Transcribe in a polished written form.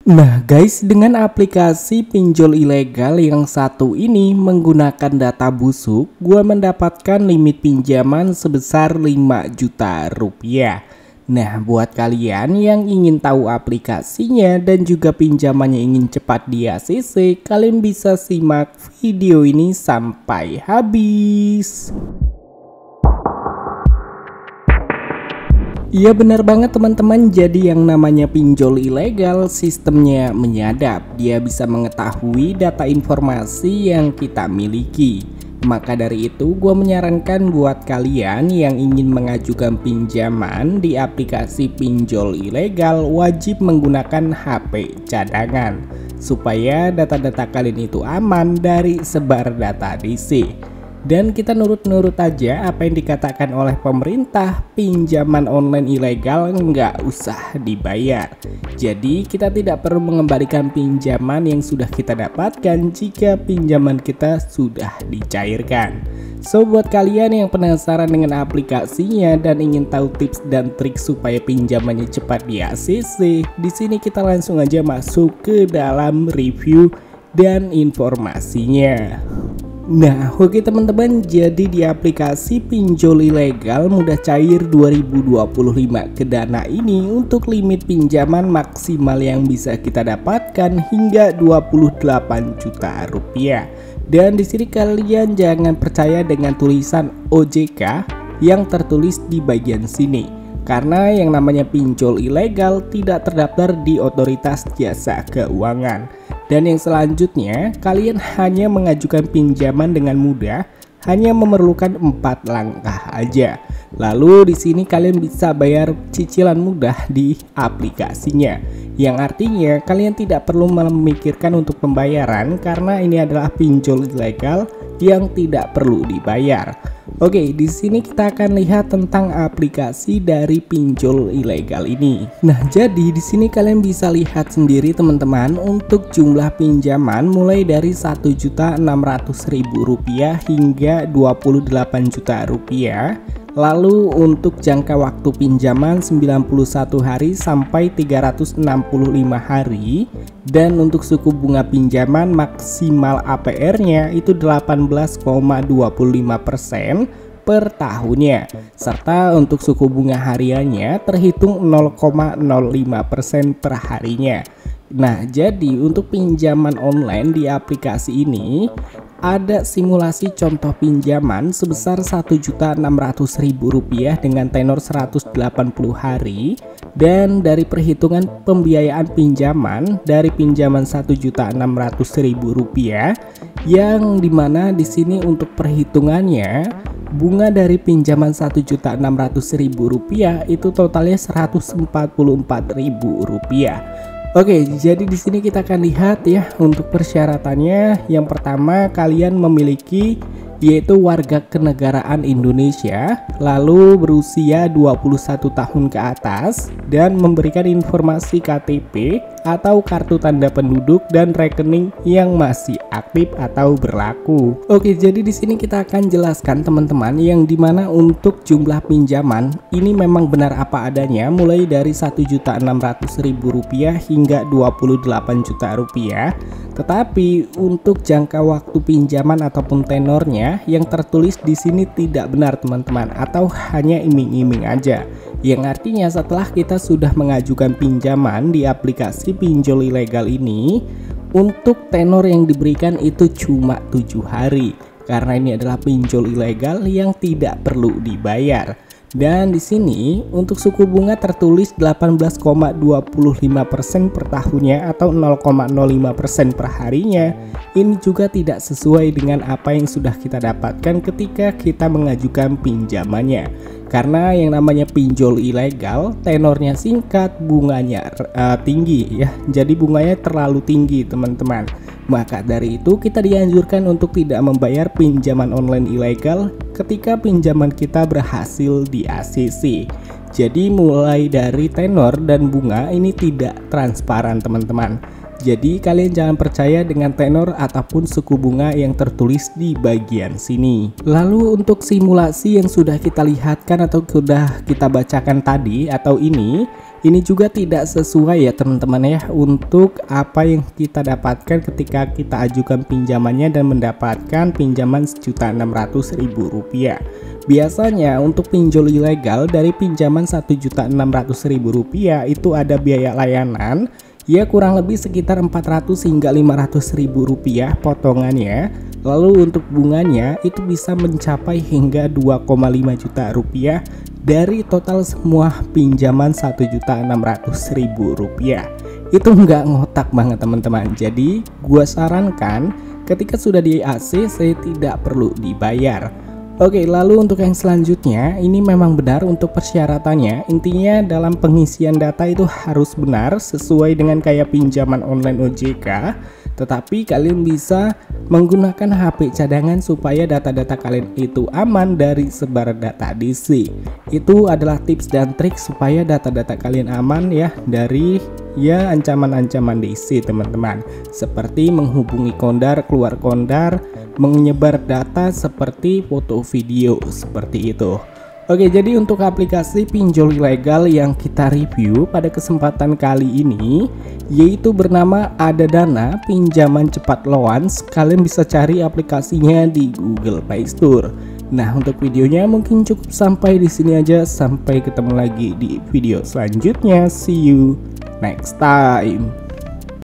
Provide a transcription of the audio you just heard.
Nah guys, dengan aplikasi pinjol ilegal yang satu ini menggunakan data busuk, gua mendapatkan limit pinjaman sebesar 5 juta rupiah. Nah, buat kalian yang ingin tahu aplikasinya dan juga pinjamannya ingin cepat di ACC, kalian bisa simak video ini sampai habis. Iya benar banget teman-teman, jadi yang namanya pinjol ilegal sistemnya menyadap. Dia bisa mengetahui data informasi yang kita miliki. Maka dari itu gue menyarankan buat kalian yang ingin mengajukan pinjaman di aplikasi pinjol ilegal wajib menggunakan HP cadangan. Supaya data-data kalian itu aman dari sebar data DC. Dan kita nurut-nurut aja apa yang dikatakan oleh pemerintah, pinjaman online ilegal nggak usah dibayar. Jadi kita tidak perlu mengembalikan pinjaman yang sudah kita dapatkan jika pinjaman kita sudah dicairkan. So buat kalian yang penasaran dengan aplikasinya dan ingin tahu tips dan trik supaya pinjamannya cepat di ACC, di sini kita langsung aja masuk ke dalam review dan informasinya. Nah oke teman-teman, jadi di aplikasi pinjol ilegal mudah cair 2025 ke Dana ini untuk limit pinjaman maksimal yang bisa kita dapatkan hingga 28 juta rupiah. Dan di sini kalian jangan percaya dengan tulisan OJK yang tertulis di bagian sini. Karena yang namanya pinjol ilegal tidak terdaftar di Otoritas Jasa Keuangan. Dan yang selanjutnya, kalian hanya mengajukan pinjaman dengan mudah, hanya memerlukan 4 langkah aja. Lalu di sini kalian bisa bayar cicilan mudah di aplikasinya. Yang artinya kalian tidak perlu memikirkan untuk pembayaran karena ini adalah pinjol ilegal yang tidak perlu dibayar. Oke, di sini kita akan lihat tentang aplikasi dari pinjol ilegal ini. Nah, jadi di sini kalian bisa lihat sendiri teman-teman untuk jumlah pinjaman mulai dari Rp1.600.000 hingga Rp28 juta. Lalu untuk jangka waktu pinjaman 91 hari sampai 365 hari. Dan untuk suku bunga pinjaman maksimal APR-nya itu 18,25% per tahunnya. Serta untuk suku bunga hariannya terhitung 0,05% per harinya. Nah, jadi untuk pinjaman online di aplikasi ini ada simulasi contoh pinjaman sebesar Rp1.600.000 dengan tenor 180 hari. Dan dari perhitungan pembiayaan pinjaman dari pinjaman Rp1.600.000 yang dimana di sini untuk perhitungannya bunga dari pinjaman Rp1.600.000 itu totalnya Rp144.000. Oke, jadi di sini kita akan lihat ya untuk persyaratannya. Yang pertama, kalian memiliki yaitu warga kenegaraan Indonesia, lalu berusia 21 tahun ke atas dan memberikan informasi KTP atau kartu tanda penduduk dan rekening yang masih aktif atau berlaku. Oke, jadi di sini kita akan jelaskan teman-teman yang dimana untuk jumlah pinjaman ini memang benar apa adanya mulai dari Rp1.600.000 hingga Rp28 juta. Tetapi untuk jangka waktu pinjaman ataupun tenornya yang tertulis di sini tidak benar teman-teman, atau hanya iming-iming aja. Yang artinya setelah kita sudah mengajukan pinjaman di aplikasi pinjol ilegal ini, untuk tenor yang diberikan itu cuma 7 hari. Karena ini adalah pinjol ilegal yang tidak perlu dibayar. Dan di sini untuk suku bunga tertulis 18,25% per tahunnya atau 0,05% per harinya. Ini juga tidak sesuai dengan apa yang sudah kita dapatkan ketika kita mengajukan pinjamannya. Karena yang namanya pinjol ilegal, tenornya singkat, bunganya tinggi ya. Jadi bunganya terlalu tinggi teman-teman. Maka dari itu kita dianjurkan untuk tidak membayar pinjaman online ilegal ketika pinjaman kita berhasil di ACC. Jadi mulai dari tenor dan bunga ini tidak transparan teman-teman. Jadi kalian jangan percaya dengan tenor ataupun suku bunga yang tertulis di bagian sini. Lalu untuk simulasi yang sudah kita lihatkan atau sudah kita bacakan tadi atau ini Ini juga tidak sesuai ya teman-teman ya untuk apa yang kita dapatkan ketika kita ajukan pinjamannya dan mendapatkan pinjaman Rp1.600.000. Biasanya untuk pinjol ilegal dari pinjaman Rp1.600.000 itu ada biaya layanan ya kurang lebih sekitar Rp400 hingga Rp500.000 potongannya. Lalu untuk bunganya itu bisa mencapai hingga Rp2,5 juta dari total semua pinjaman Rp1.600.000. Itu nggak ngotak banget teman-teman. Jadi gua sarankan ketika sudah di AC saya tidak perlu dibayar. Oke, lalu untuk yang selanjutnya ini memang benar untuk persyaratannya. Intinya dalam pengisian data itu harus benar sesuai dengan kayak pinjaman online OJK. Tetapi kalian bisa menggunakan HP cadangan supaya data-data kalian itu aman dari sebar data DC. Itu adalah tips dan trik supaya data-data kalian aman ya dari ya ancaman-ancaman DC teman-teman. Seperti menghubungi kondar, keluar kondar, menyebar data seperti foto video seperti itu. Oke, jadi untuk aplikasi pinjol ilegal yang kita review pada kesempatan kali ini yaitu bernama Adadana Pinjaman Cepat Loans. Kalian bisa cari aplikasinya di Google Play Store. Nah, untuk videonya mungkin cukup sampai di sini aja. Sampai ketemu lagi di video selanjutnya. See you next time.